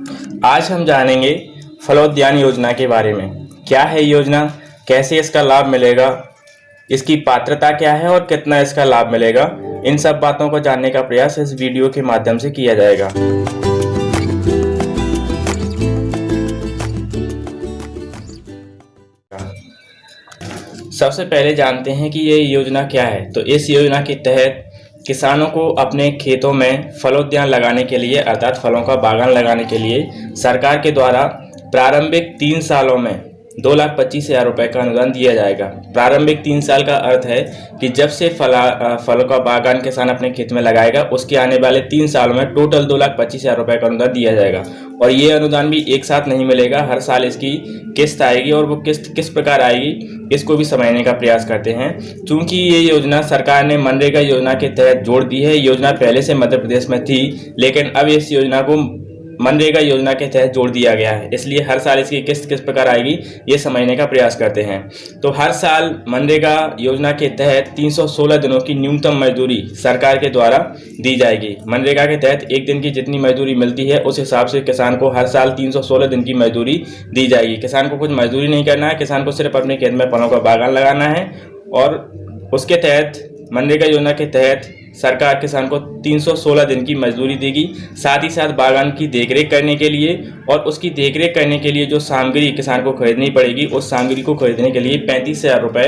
आज हम जानेंगे फलोद्यान योजना के बारे में। क्या है योजना, कैसे इसका लाभ मिलेगा, इसकी पात्रता क्या है और कितना इसका लाभ मिलेगा। इन सब बातों को जानने का प्रयास इस वीडियो के माध्यम से किया जाएगा। सबसे पहले जानते हैं कि ये योजना क्या है। तो इस योजना के तहत किसानों को अपने खेतों में फलोद्यान लगाने के लिए अर्थात फलों का बागान लगाने के लिए सरकार के द्वारा प्रारंभिक 3 सालों में 2,25,000 रुपये का अनुदान दिया जाएगा। प्रारंभिक 3 साल का अर्थ है कि जब से फलों का बागान किसान अपने खेत में लगाएगा उसके आने वाले 3 सालों में टोटल 2,25,000 रुपये का अनुदान दिया जाएगा। और ये अनुदान भी एक साथ नहीं मिलेगा, हर साल इसकी किस्त आएगी और वो किस्त किस प्रकार आएगी इसको भी समझने का प्रयास करते हैं। चूंकि ये योजना सरकार ने मनरेगा योजना के तहत जोड़ दी है। योजना पहले से मध्य प्रदेश में थी, लेकिन अब इस योजना को मनरेगा योजना के तहत जोड़ दिया गया है, इसलिए हर साल इसकी किस्त किस प्रकार आएगी ये समझने का प्रयास करते हैं। तो हर साल मनरेगा योजना के तहत 316 दिनों की न्यूनतम मजदूरी सरकार के द्वारा दी जाएगी। मनरेगा के तहत एक दिन की जितनी मजदूरी मिलती है उस हिसाब से किसान को हर साल 316 दिन की मजदूरी दी जाएगी। किसान को कुछ मजदूरी नहीं करना है, किसान को सिर्फ अपने खेत में फलों का बागान लगाना है और उसके तहत मनरेगा योजना के तहत सरकार किसान को 316 दिन की मजदूरी देगी। साथ ही साथ बागान की देखरेख करने के लिए और उसकी देखरेख करने के लिए जो सामग्री किसान को खरीदनी पड़ेगी उस सामग्री को खरीदने के लिए 35,000 रुपये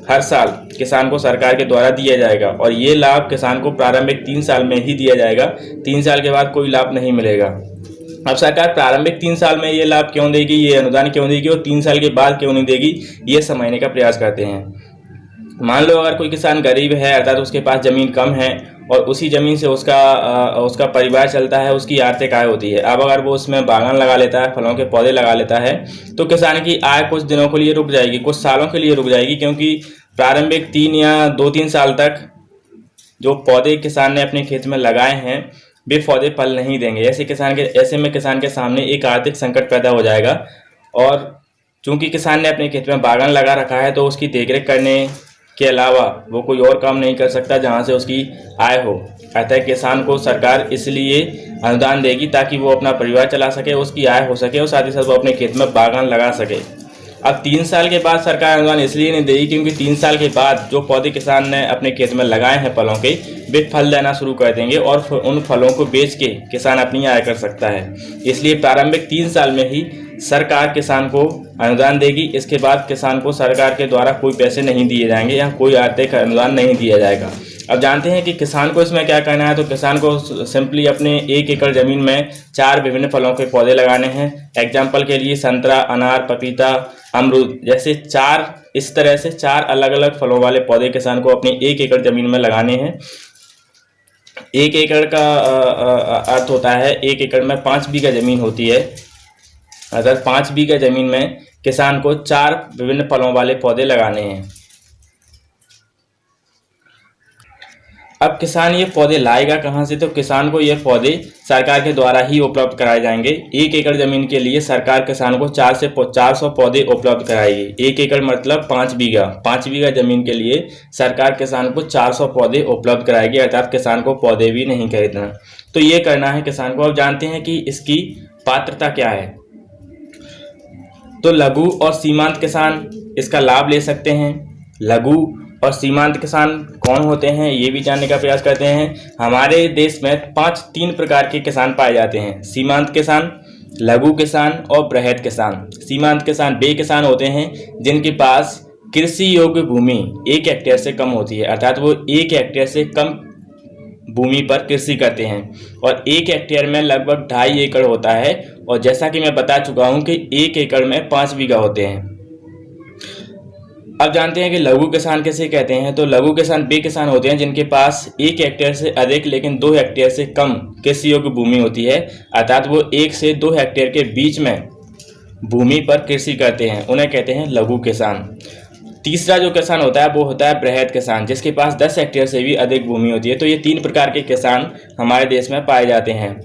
हर साल किसान को सरकार के द्वारा दिया जाएगा। और ये लाभ किसान को प्रारंभिक 3 साल में ही दिया जाएगा, 3 साल के बाद कोई लाभ नहीं मिलेगा। अब सरकार प्रारंभिक 3 साल में ये लाभ क्यों देगी, ये अनुदान क्यों देगी और 3 साल के बाद क्यों नहीं देगी, ये समझने का प्रयास करते हैं। मान लो अगर कोई किसान गरीब है अर्थात उसके पास ज़मीन कम है और उसी ज़मीन से उसका परिवार चलता है, उसकी आर्थिक आय होती है। अब अगर वो उसमें बागान लगा लेता है, फलों के पौधे लगा लेता है, तो किसान की आय कुछ दिनों के लिए रुक जाएगी, कुछ सालों के लिए रुक जाएगी, क्योंकि प्रारंभिक 3 या 2-3 साल तक जो पौधे किसान ने अपने खेत में लगाए हैं वे पौधे फल नहीं देंगे। ऐसे में किसान के सामने एक आर्थिक संकट पैदा हो जाएगा। और चूँकि किसान ने अपने खेत में बागान लगा रखा है तो उसकी देखरेख करने के अलावा वो कोई और काम नहीं कर सकता जहां से उसकी आय हो। अतः किसान को सरकार इसलिए अनुदान देगी ताकि वो अपना परिवार चला सके, उसकी आय हो सके और साथ ही साथ वो अपने खेत में बागान लगा सके। अब 3 साल के बाद सरकार अनुदान इसलिए नहीं देगी क्योंकि 3 साल के बाद जो पौधे किसान ने अपने खेत में लगाए हैं फलों के, वे फल देना शुरू कर देंगे और उन फलों को बेच के किसान अपनी आय कर सकता है। इसलिए प्रारंभिक 3 साल में ही सरकार किसान को अनुदान देगी। इसके बाद किसान को सरकार के द्वारा कोई पैसे नहीं दिए जाएंगे या कोई आर्थिक अनुदान नहीं दिया जाएगा। अब जानते हैं कि किसान को इसमें क्या करना है। तो किसान को सिंपली अपने 1 एकड़ ज़मीन में 4 विभिन्न फलों के पौधे लगाने हैं। एग्जाम्पल के लिए संतरा, अनार, पपीता, अमरूद जैसे 4 अलग अलग फलों वाले पौधे किसान को अपनी 1 एकड़ ज़मीन में लगाने हैं। 1 एकड़ का अर्थ होता है 1 एकड़ में 5 बीघा ज़मीन होती है। अगर 5 बीघा ज़मीन में किसान को 4 विभिन्न फलों वाले पौधे लगाने हैं। अब किसान ये पौधे लाएगा कहाँ से, तो किसान को ये पौधे सरकार के द्वारा ही उपलब्ध कराए जाएंगे। 1 एकड़ ज़मीन के लिए सरकार किसान को 400 पौधे उपलब्ध कराएगी। 1 एकड़ मतलब 5 बीघा ज़मीन के लिए सरकार किसान को 400 पौधे उपलब्ध कराएगी, अर्थात किसान को पौधे भी नहीं खरीदना। तो ये करना है किसान को। अब जानते हैं कि इसकी पात्रता क्या है। तो लघु और सीमांत किसान इसका लाभ ले सकते हैं। लघु और सीमांत किसान कौन होते हैं ये भी जानने का प्रयास करते हैं। हमारे देश में 3 प्रकार के किसान पाए जाते हैं: सीमांत किसान, लघु किसान और बृहद किसान। सीमांत किसान वे किसान होते हैं जिनके पास कृषि योग्य भूमि 1 हेक्टेयर से कम होती है, अर्थात वो 1 हेक्टेयर से कम भूमि पर कृषि करते हैं और 1 हेक्टेयर में लगभग 2.5 एकड़ होता है। और जैसा कि मैं बता चुका हूं कि 1 एकड़ में 5 बीघा होते हैं। अब जानते हैं कि लघु किसान किसे कहते हैं। तो लघु किसान वे किसान होते हैं जिनके पास 1 हेक्टेयर से अधिक लेकिन 2 हेक्टेयर से कम कृषि योग्य भूमि होती है, अर्थात वो 1 से 2 हेक्टेयर के बीच में भूमि पर कृषि करते हैं, उन्हें कहते हैं लघु किसान। तीसरा जो किसान होता है वो होता है बृहद किसान, जिसके पास 10 हेक्टेयर से भी अधिक भूमि होती है। तो ये 3 प्रकार के किसान हमारे देश में पाए जाते हैं।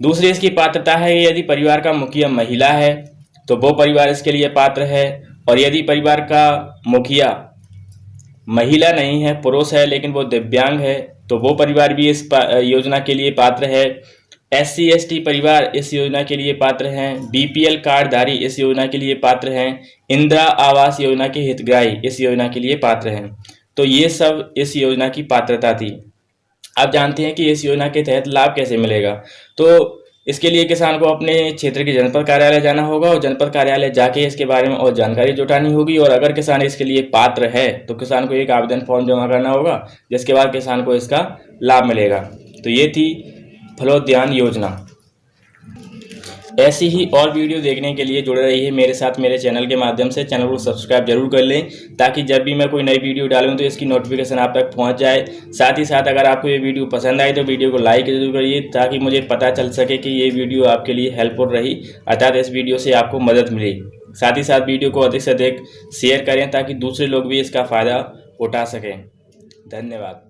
दूसरी इसकी पात्रता है, यदि परिवार का मुखिया महिला है तो वो परिवार इसके लिए पात्र है, और यदि परिवार का मुखिया महिला नहीं है, पुरुष है लेकिन वो दिव्यांग है, तो वो परिवार भी इस योजना के लिए पात्र है। SC/ST परिवार इस योजना के लिए पात्र हैं। BPL कार्डधारी इस योजना के लिए पात्र हैं। इंदिरा आवास योजना के हितग्राही इस योजना के लिए पात्र हैं। तो ये सब इस योजना की पात्रता थी। आप जानते हैं कि इस योजना के तहत लाभ कैसे मिलेगा। तो इसके लिए किसान को अपने क्षेत्र के जनपद कार्यालय जाना होगा और जनपद कार्यालय जाके इसके बारे में और जानकारी जुटानी होगी। और अगर किसान इसके लिए पात्र है तो किसान को एक आवेदन फॉर्म जमा करना होगा, जिसके बाद किसान को इसका लाभ मिलेगा। तो ये थी फलोद्यान योजना। ऐसी ही और वीडियो देखने के लिए जुड़े रहिए मेरे साथ मेरे चैनल के माध्यम से। चैनल को सब्सक्राइब जरूर कर लें ताकि जब भी मैं कोई नई वीडियो डालूं तो इसकी नोटिफिकेशन आप तक पहुंच जाए। साथ ही साथ अगर आपको ये वीडियो पसंद आई तो वीडियो को लाइक जरूर करिए ताकि मुझे पता चल सके कि ये वीडियो आपके लिए हेल्पफुल रही, अर्थात इस वीडियो से आपको मदद मिली। साथ ही साथ वीडियो को अधिक से अधिक शेयर करें ताकि दूसरे लोग भी इसका फ़ायदा उठा सकें। धन्यवाद।